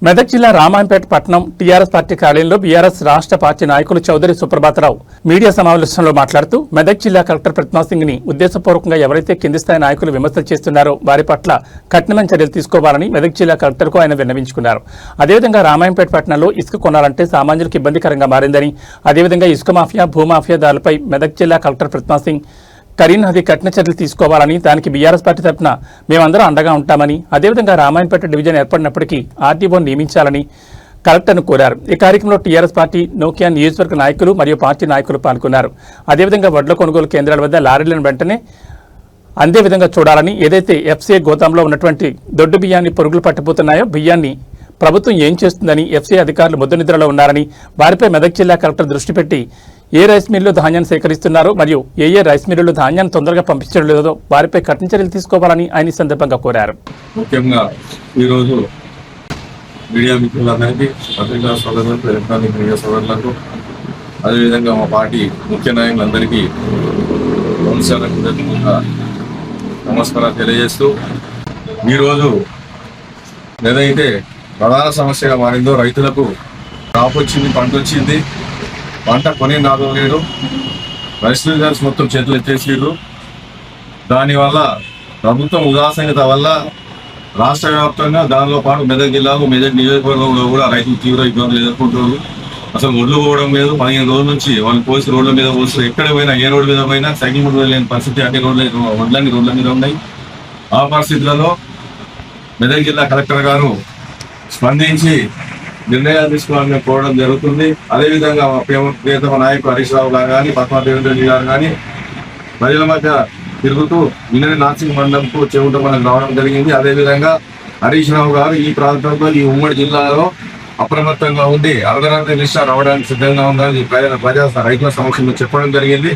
మెదక్ జిల్లా రామాయంపేట పట్టణం TRS party కార్యాలయంలో బీఆర్ఎస్ రాష్ట్ర పార్టీ నాయకులు చౌదరి సుప్రభాతరావు మీడియా సమావేశంలో మాట్లాడుతూ మెదక్ జిల్లా కలెక్టర్ ప్రతిమా సింగ్ ని ఉద్దేశపూర్వకంగా ఎవరైతే కింది స్థాయి నాయకులు విమర్శలు చేస్తున్నారో వారి పట్ల కఠినమైన చర్యలు తీసుకోవాలని మెదక్ జిల్లా కలెక్టర్కు ఆయన విన్నవించుకున్నారు. అదేవిధంగా రామాయంపేట పట్టణంలో ఇసుక కొనాలంటే సామాన్యులకు ఇబ్బందికరంగా మారిందని, అదేవిధంగా ఇసుక మాఫియా భూమాఫియాదారులపై మెదక్ జిల్లా కలెక్టర్ ప్రతిమా సింగ్ కరీంనది కఠిన చర్యలు తీసుకోవాలని, దానికి బీఆర్ఎస్ పార్టీ తరఫున మేమందరం అండగా ఉంటామని, అదేవిధంగా రామాయంపేట డివిజన్ ఏర్పడినప్పటికీ ఆర్డీఓ నియమించాలని కలెక్టర్ను కోరారు. ఈ కార్యక్రమంలో టీఆర్ఎస్ పార్టీ నోకియా నియోజకవర్గ నాయకులు మరియు పార్టీ నాయకులు పాల్గొన్నారు. అదేవిధంగా వడ్ల కొనుగోలు కేంద్రాల వద్ద లారీలను వెంటనే అందే విధంగా చూడాలని, ఏదైతే ఎఫ్సీఐ గోదాంలో ఉన్నటువంటి దొడ్డు బియ్యాన్ని పురుగులు పట్టిపోతున్నాయో బియ్యాన్ని ప్రభుత్వం ఏం చేస్తుందని, ఎఫ్సీఐ అధికారులు ముద్దనిద్రలో ఉన్నారని, వారిపై మెదక్ జిల్లా కలెక్టర్ దృష్టి పెట్టి ఏ రైస్ మిల్లు ధాన్యాన్ని సేకరిస్తున్నారో మరియు ఏ రైస్ మిల్లులు ధాన్యాన్ని తొందరగా పంపించడం లేదో వారిపై కఠిన చర్యలు తీసుకోవాలని ఆయన ఈ సందర్భంగా కోరారు. ముఖ్యంగా ఈరోజు మీడియా మిత్రులందరికీ, పత్రికా సోదరులకు, ఎలక్ట్రానిక్ మీడియా సోదరులకు, అదేవిధంగా మా పార్టీ ముఖ్య నాయకులందరికీ నమస్కారాలు తెలియజేస్తూ, ఈరోజు ఏదైతే ప్రధాన సమస్యగా మారిందో రైతులకు క్రాప్ వచ్చింది, పంట వచ్చింది, పంట కొని నాదం లేరు, రైస్ మిల్లర్స్ మొత్తం చేతులు ఎత్తేసారు. దానివల్ల ప్రభుత్వం ఉదాసీనత వల్ల రాష్ట్ర వ్యాప్తంగా దానిలో పాటు మెదక్ జిల్లాలో మెదక్ నియోజకవర్గంలో కూడా రైతులు తీవ్ర ఇబ్బందులు ఎదుర్కొంటున్నారు. అసలు ఒడ్లు పోవడం లేదు. 15 రోజుల నుంచి వాళ్ళు పోసి రోడ్ల మీద పోస్తారు. ఎక్కడ పోయినా, ఏ రోడ్డు మీద పోయినా సైకిల్ మీద లేని పరిస్థితి, అన్ని వడ్లన్నీ రోడ్ల మీద ఉన్నాయి. ఆ పరిస్థితులలో మెదక్ జిల్లా కలెక్టర్ గారు స్పందించి నిర్ణయాలు తీసుకోవాలని కోరడం జరుగుతుంది. అదేవిధంగా ప్రియతమ నాయకుడు హరీష్ రావు గారు కానీ, పద్మాదేవి రెడ్డి గారు కానీ ప్రజల మధ్య తిరుగుతూ వినని నాసింగ్ మండలంకు చెవుట మనకు రావడం జరిగింది. అదేవిధంగా హరీష్ రావు గారు ఈ ప్రాంతంలో, ఈ ఉమ్మడి జిల్లాలో అప్రమత్తంగా ఉండి అర్ధరాత్రి లిస్టా రావడానికి సిద్ధంగా ఉందని రైతుల సమక్షంలో చెప్పడం జరిగింది.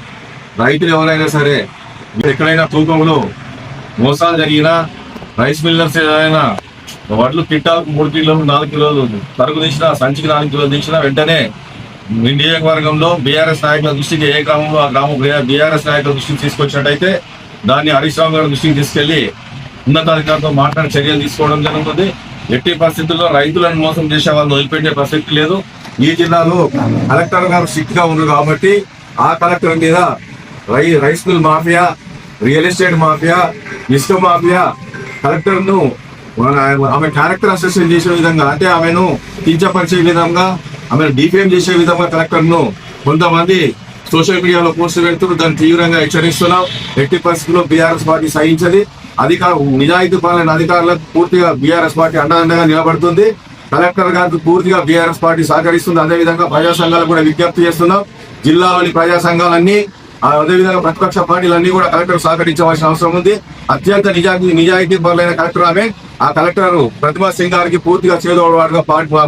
రైతులు ఎవరైనా సరే ఎక్కడైనా తూకంలో మోసాలు జరిగినా, రైస్ మిల్లర్స్ ఏదైనా వడ్లు కింటాలకు 3 కిలోలు 4 కిలోలు తరుగు తీసినా, సంచికి 4 కిలోలు తీసినా వెంటనే నియోజకవర్గంలో బీఆర్ఎస్ నాయకుల దృష్టికి, ఏ గ్రామంలో ఆ గ్రామం బీఆర్ఎస్ నాయకుల దృష్టికి తీసుకొచ్చినట్టయితే దాన్ని హరీష్ రావు గారి దృష్టికి తీసుకెళ్లి ఉన్నతాధికారులతో మాట్లాడి చర్యలు తీసుకోవడం జరుగుతుంది. ఎట్టి పరిస్థితుల్లో రైతులను మోసం చేసే వాళ్ళని వదిలిపెట్టే ప్రసక్తి లేదు. ఈ జిల్లాలో కలెక్టర్ గారు స్ట్రిక్ట్ గా ఉన్నారు కాబట్టి ఆ కలెక్టర్ మీద rice mill mafia, real estate mafia, ఇసుక మాఫియా కలెక్టర్ను ఆమె క్యారెక్టర్ అసెస్మెంట్ చేసే విధంగా, అంటే ఆమెను కించపరిచే విధంగా, ఆమెను డిఫేమ్ చేసే విధంగా కలెక్టర్ను కొంతమంది సోషల్ మీడియాలో పోస్టులు పెడుతున్నారు. దాన్ని తీవ్రంగా హెచ్చరిస్తున్నాం. ఎట్టి పరిస్థితుల్లో బీఆర్ఎస్ పార్టీ సహించది. నిజాయితీ పాలన అధికారులకు పూర్తిగా బీఆర్ఎస్ పార్టీ అండదండగా నిలబడుతుంది. కలెక్టర్ గారికి పూర్తిగా బీఆర్ఎస్ పార్టీ సహకరిస్తుంది. అదేవిధంగా ప్రజా సంఘాలకు కూడా విజ్ఞప్తి చేస్తున్నాం. జిల్లాలోని ప్రజా సంఘాలన్నీ, అదేవిధంగా ప్రతిపక్ష పార్టీలన్నీ కూడా కలెక్టర్ సహకరించవలసిన అవసరం ఉంది. అత్యంత నిజాయితీ పరులైన కలెక్టర్ ఆమె. ఆ కలెక్టర్ ప్రతిమా సింగ్ గారికి పూర్తిగా చేదోడుగా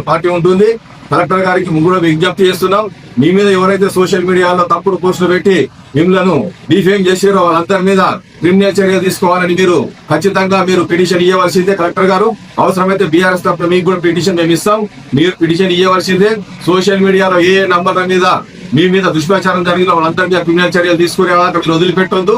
పార్టీ ఉంటుంది. కలెక్టర్ గారికి కూడా విజ్ఞప్తి చేస్తున్నాం. మీ మీద ఎవరైతే సోషల్ మీడియాలో తప్పుడు పోస్టులు పెట్టి మిమ్మల్ని డిఫేమ్ చేసారో వాళ్ళందరి మీద క్రిమినల్ చర్య తీసుకోవాలని ఖచ్చితంగా మీరు పిటిషన్ ఇవ్వవలసిందే. కలెక్టర్ గారు అవసరమైతే బీఆర్ఎస్ తరఫున మీకు కూడా పిటిషన్ మేము ఇస్తాం. మీరు పిటిషన్ ఇవ్వవలసిందే. సోషల్ మీడియాలో ఏ నంబర్ల మీద మీ మీద దుష్ప్రచారం జరిగిన వాళ్ళందరి మీద క్రిమినల్ చర్యలు తీసుకునే అక్కడ వదిలిపెట్టొద్దు.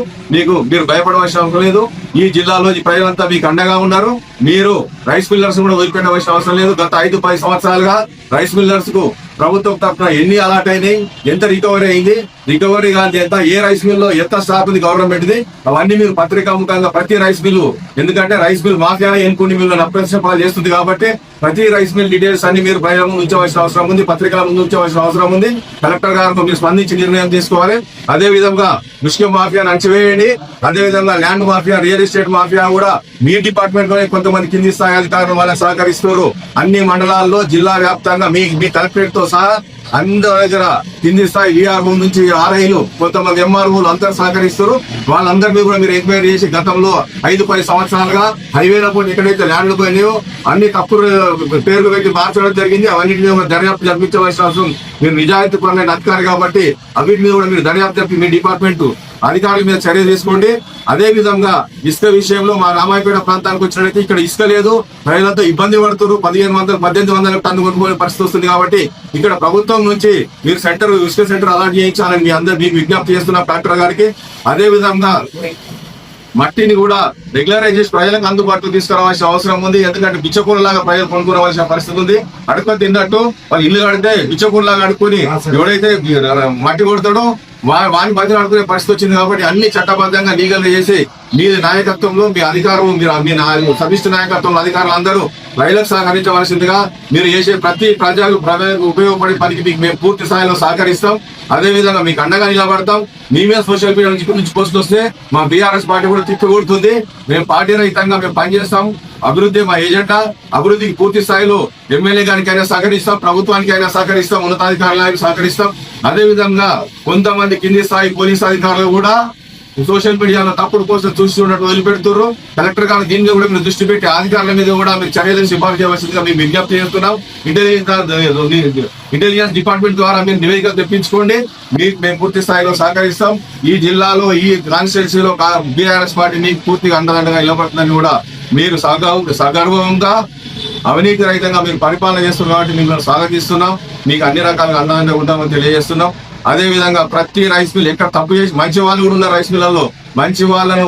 మీరు భయపడవలసిన అవసరం లేదు. ఈ జిల్లాలో ప్రజలంతా మీకు అండగా ఉన్నారు. మీరు రైస్ మిల్లర్స్ కూడా వదిలిపెట్టవలసిన అవసరం లేదు. గత 5-10 సంవత్సరాలుగా రైస్ మిల్లర్స్ కు ప్రభుత్వం తరఫున ఎన్ని అలాట్ అయినాయి, ఎంత రికవరీ అయింది, రికవరీ కానీ ఎంత, ఏ రైస్ మిల్ లో ఎంత స్టాక్ ఉంది గవర్నమెంట్ ది, అవన్నీ మీరు పత్రికాముఖంగా ప్రతి రైస్ మిల్లు, ఎందుకంటే రైస్ మిల్ మాఫియా ఎన్నికొన్ని మిల్లు అప్రదర్శన చేస్తుంది కాబట్టి ప్రతి రైస్ మిల్ డీటెయిల్స్ అన్ని మీరు ప్రజల ముందు ఉంచవలసిన అవసరం ఉంది, పత్రికల ముందు ఉంచవలసిన అవసరం ఉంది. కలెక్టర్ గారితో మీరు స్పందించి నిర్ణయం తీసుకోవాలి. అదే విధంగా ఇసుక మాఫియాను అణచివేయండి. అదేవిధంగా land mafia, real estate mafia కూడా మీ డిపార్ట్మెంట్ లోనే కొంతమంది కింది స్థాయి అధికారులు వాళ్ళని సహకరిస్తున్నారు. అన్ని మండలాల్లో జిల్లా వ్యాప్తంగా మీ కలెక్టరేట్ తో సహా అందరి దగ్గర కింది స్థాయి ఈఆర్ఓ నుంచి ఆర్ఐలు, కొంతమంది ఎంఆర్ఓలు అందరూ సహకరిస్తారు. వాళ్ళందరినీ కూడా మీరు ఎంక్వైరీ చేసి గతంలో 5-10 సంవత్సరాలుగా హైవేల పోటీ ఎక్కడైతే ల్యాండ్లు పోయినాయో అన్ని తప్పుడు పేర్లు పెట్టి మార్చడం జరిగింది. అవన్నింటినీ దర్యాప్తు జరిపించవలసిన అవసరం. మీరు నిజాయితీ పరులైన అధికారి కాబట్టి అవిటి మీద కూడా మీరు దర్యాప్తు జరిపి మీ డిపార్ట్మెంట్ అధికారుల మీద చర్య తీసుకోండి. అదే విధంగా ఇసుక విషయంలో మా రామాయపేట ప్రాంతానికి వచ్చినట్లయితే ఇక్కడ ఇసుక లేదు, ప్రజలంతా ఇబ్బంది పడుతున్నారు. 1500-1800 టన్ను కొనుగోలు పరిస్థితి వస్తుంది కాబట్టి ఇక్కడ ప్రభుత్వం నుంచి మీరు ఇసుక సెంటర్ అలాట్ చేయించాలని మీకు విజ్ఞప్తి చేస్తున్నా కలెక్టర్ గారికి. అదే విధంగా మట్టిని కూడా రెగ్యులరైజ్ చేసి ప్రజలకు అందుబాటులో తీసుకురావాల్సిన అవసరం ఉంది. ఎందుకంటే బిచ్చకూరలాగా ప్రజలు కొనుక్కోవాల్సిన పరిస్థితి ఉంది. అడుక్కొని తిన్నట్టు వాళ్ళు ఇల్లు కడితే బిచ్చకూరలాగా అడుక్కొని ఎవడైతే మట్టి కొడతాడో వాని బదిలీ ఆడుకునే పరిస్థితి వచ్చింది. కాబట్టి అన్ని చట్టబద్ధంగా లీగల్ చేసి మీ నాయకత్వంలో మీ అధికారం మీ సమిష్టి నాయకత్వంలో అధికారులు అందరూ రైళ్లకు సహకరించవలసిందిగా మీరు చేసే ప్రతి ప్రజలకు ఉపయోగపడే పనికి మీకు మేము పూర్తి స్థాయిలో సహకరిస్తాం. అదేవిధంగా మీకు అండగా నిలబడతాం. మీ మీద సోషల్ మీడియా నుంచి పోస్టులు వస్తే మా బీఆర్ఎస్ పార్టీ కూడా తిప్పికొడుతుంది. మేము పార్టీ రహితంగా మేము పనిచేస్తాం. అభివృద్ధి మా ఏజెండా. అభివృద్ధికి పూర్తి స్థాయిలో ఎమ్మెల్యే గారికి అయినా సహకరిస్తాం, ప్రభుత్వానికి అయినా సహకరిస్తాం, ఉన్నతాధికారులకు సహకరిస్తాం. అదేవిధంగా కొంతమంది కింది స్థాయి పోలీస్ అధికారులు కూడా సోషల్ మీడియాలో తప్పుడు కోసం చూస్తున్నట్టు వదిలిపెడుతున్నారు. కలెక్టర్ గారు దీని మీద కూడా మీరు దృష్టి పెట్టి అధికారుల మీద కూడా మీరు చర్యలను సిఫార్సు చేయవలసిందిగా మేము విజ్ఞప్తి చేస్తున్నాం. ఇంటెలిజెన్స్ డిపార్ట్మెంట్ ద్వారా మీరు నివేదిక తెప్పించుకోండి. మీకు మేము పూర్తి స్థాయిలో సహకరిస్తాం. ఈ జిల్లాలో ఈ కాన్స్టిట్యున్సీలో బీఆర్ఎస్ పార్టీ మీకు పూర్తిగా అండదండగా నిలబడుతుందని కూడా మీరు సగర్వంగా అవినీతి రహితంగా మీరు పరిపాలన చేస్తున్నారు కాబట్టి మిమ్మల్ని స్వాగతిస్తున్నాం. మీకు అన్ని రకాలుగా అండదండగా ఉంటామని తెలియజేస్తున్నాం. అదే విధంగా ప్రతి రైస్ మిల్ ఎక్కడ తప్పు చేసి మంచి వాళ్ళు కూడా ఉన్నారు. రైస్ మిల్లలో మంచి వాళ్ళను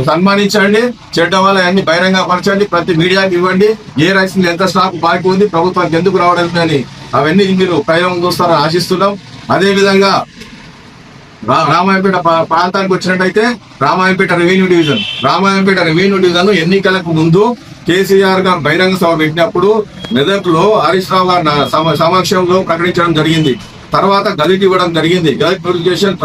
సన్మానించండి, చెడ్డ వాళ్ళని బహిరంగ పరచండి, ప్రతి మీడియాకి ఇవ్వండి. ఏ రైస్ మిల్ ఎంత స్టాక్ బాకీ ఉంది, ప్రభుత్వానికి ఎందుకు రావడం అని అవన్నీ మీరు ప్రయోగం చూస్తారని ఆశిస్తున్నాం. అదే విధంగా రామాయంపేట ప్రాంతానికి వచ్చినట్టయితే రామాయంపేట రెవెన్యూ డివిజన్ ఎన్నికలకు ముందు కేసీఆర్ గారు బహిరంగ సభ పెట్టినప్పుడు మెదక్లో హరీష్ రావు గారి సమక్షంలో ప్రకటించడం జరిగింది. తర్వాత గదిట్ ఇవ్వడం జరిగింది. గదిట్ నోటిఫికేషన్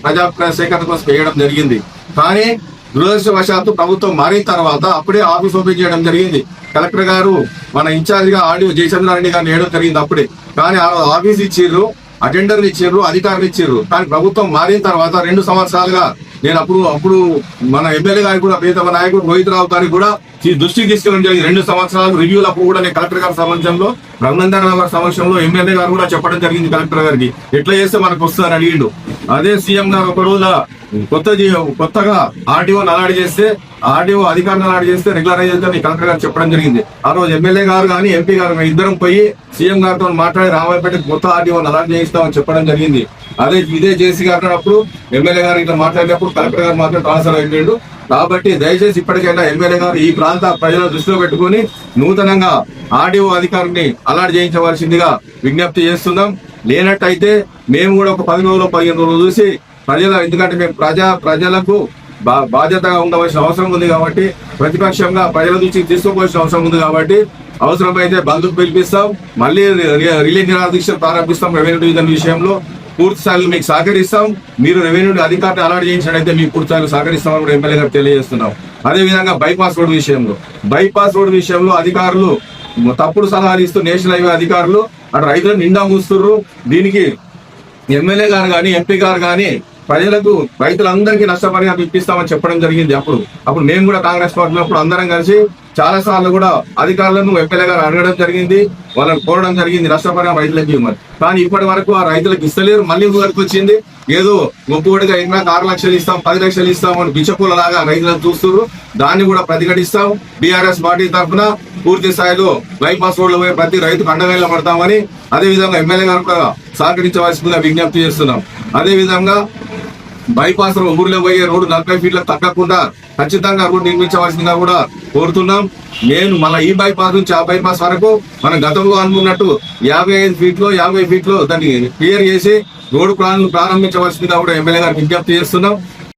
ప్రజా సేకరణ కోసం వేయడం జరిగింది. కానీ దురదృష్టవశాత్తు ప్రభుత్వం మారిన తర్వాత అప్పుడే ఆఫీస్ ఓపెన్ చేయడం జరిగింది. కలెక్టర్ గారు మన ఇన్ఛార్జ్ గా ఆర్డీఓ జయచంద్రారెడ్డి గారిని వేయడం జరిగింది అప్పుడే. కానీ ఆఫీస్ ఇచ్చిర్రు, అటెండర్లు ఇచ్చిర్రు, అధికారులు ఇచ్చిర్రు. కానీ ప్రభుత్వం మారిన తర్వాత 2 సంవత్సరాలుగా నేను అప్పుడు మన ఎమ్మెల్యే గారికి కూడా ప్రియతమ నాయకుడు రోహిత్ రావు గారికి కూడా దృష్టికి తీసుకెళ్ళడం జరిగింది. 2 సంవత్సరాలు రివ్యూలు అప్పుడు కూడా నేను కలెక్టర్ గారి సమక్షంలో రఘునందన్ గారి సమక్షంలో ఎమ్మెల్యే గారు కూడా చెప్పడం జరిగింది. కలెక్టర్ గారికి ఎట్లా చేస్తే మనకు వస్తుందని అడిగిండు. అదే సీఎం గారు ఒక రోజు కొత్తగా ఆర్డీఓని అలాట్ చేస్తే అధికారులను అలాట్ చేస్తే రెగ్యులరైజ్ చేస్తే కలెక్టర్ గారు చెప్పడం జరిగింది. ఆ రోజు ఎమ్మెల్యే గారు కానీ ఎంపీ గారు ఇద్దరం పోయి సీఎం గారితో మాట్లాడి రామాయపేటకి కొత్త ఆర్డీఓని అలాట్ చేయిస్తామని చెప్పడం జరిగింది. ఇదే జేసీ గారు అన్నప్పుడు ఎమ్మెల్యే గారు ఇట్లా మాట్లాడినప్పుడు కలెక్టర్ గారు మాత్రం ట్రాన్స్ఫర్ అయిపోయాడు. కాబట్టి దయచేసి ఇప్పటికైనా ఎమ్మెల్యే గారు ఈ ప్రాంత ప్రజలను దృష్టిలో పెట్టుకుని నూతనంగా ఆర్డీఓ అధికారిని అలాట్ చేయించవలసిందిగా విజ్ఞప్తి చేస్తున్నాం. లేనట్టయితే మేము కూడా ఒక 10 రోజులు 15 రోజులు చూసి ఎందుకంటే మేము ప్రజలకు బాధ్యతగా ఉండవలసిన అవసరం ఉంది. కాబట్టి ప్రతిపక్షంగా ప్రజల నుంచి తీసుకోవాల్సిన అవసరం ఉంది. కాబట్టి అవసరమైతే బంధుకు పిలిపిస్తాం, మళ్ళీ రిలే నిరాదీక్ష ప్రారంభిస్తాం. రెవెన్యూ డివిజన్ విషయంలో పూర్తి స్థాయిలో మీకు సహకరిస్తాం. మీరు రెవెన్యూ అధికారిని అలాట్ చేయించినట్టయితే మీకు పూర్తి స్థాయిలో సహకరిస్తామని కూడా ఎమ్మెల్యే గారు తెలియజేస్తున్నాం. అదేవిధంగా బైపాస్ రోడ్ విషయంలో అధికారులు తప్పుడు సలహాలు ఇస్తూ నేషనల్ హైవే అధికారులు అటు రైతులను నిండా మూస్తున్నారు. దీనికి ఎమ్మెల్యే గారు కానీ ఎంపీ గారు కానీ రైతులందరికీ నష్టపరిహారం ఇప్పిస్తామని చెప్పడం జరిగింది. అప్పుడు మేము కూడా కాంగ్రెస్ పార్టీలో అందరం కలిసి చాలా సార్లు కూడా అధికారులను ఎమ్మెల్యే గారు అడగడం జరిగింది, వాళ్ళని కోరడం జరిగింది నష్టపరిహారం రైతులకు ఇవ్వమని. కానీ ఇప్పటి వరకు ఆ రైతులకు ఇస్తలేరు. మళ్ళీ వరకు వచ్చింది ఏదో గొప్పగా ఎకరాకు 6 లక్షలు ఇస్తాం, 10 లక్షలు ఇస్తాం అని బిచ్చపూలలాగా రైతులను చూస్తున్నారు. దాన్ని కూడా ప్రతిఘటిస్తాం. బీఆర్ఎస్ పార్టీ తరఫున పూర్తి స్థాయిలో బైపాస్ రోడ్లు పోయి ప్రతి రైతుకు అండగా పడతామని అదేవిధంగా ఎమ్మెల్యే గారు కూడా సహకరించవలసిందిగా విజ్ఞప్తి చేస్తున్నాం. అదేవిధంగా బైపాస్ ఊర్లో పోయే రోడ్డు 40 ఫీట్లకు తగ్గకుండా ఖచ్చితంగా రోడ్డు నిర్మించవలసిందిగా కూడా కోరుతున్నాం. నేను మళ్ళీ ఈ బైపాస్ నుంచి ఆ బైపాస్ వరకు మనం గతంలో అనుకున్నట్టు 55 ఫీట్లో 50 ఫీట్లో దాన్ని క్లియర్ చేసి రోడ్డు ప్రారంభించవలసిందిగా కూడా ఎమ్మెల్యే గారు విజ్ఞప్తి చేస్తున్నాం.